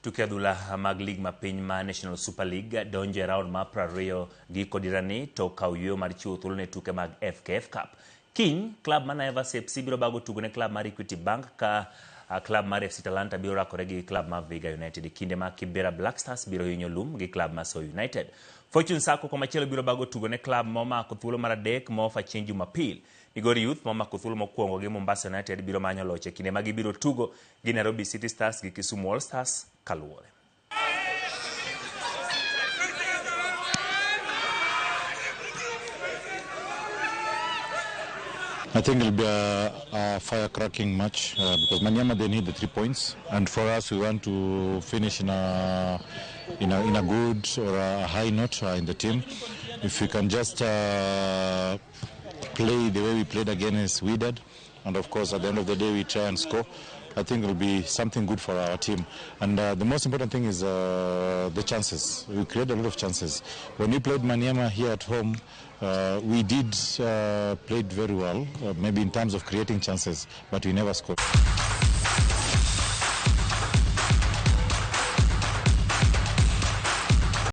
tuke adhula mag lig ma piny ma National Super League donjo e round ma 20 gi kodirani to kaw yweyo mar chiwo thuolo ne tuke mag FKF Cup. Kiny klab ma Naibois FC biro bago tugo ne klab mar Equity Bank ka klab mar FC Talanta biro rakore gi klab mar Viga United. Kinde ma Kibera Black Stars biro hinyo lum gi klab mar Soy United. Fortune Sacco komachielo biro bago tugo ne klab momako thuolo mar adek mofa chieng' Jumapil. Migori Youth momako thuolo mokwongo gi Mombasa United biro manyo loche kinde ma gibiro tugo gi Nairobi City Stars gi Kisumu All Stars kaluwore. I think it'll be a fire-cracking match because Manyama, they need the 3 points, and for us we want to finish in a good or a high note in the team. If we can just play the way we played against Wydad, and of course at the end of the day we try and score, I think it will be something good for our team. And the most important thing is the chances. We create a lot of chances. When we played Manyama here at home, we did played very well, maybe in terms of creating chances, but we never scored.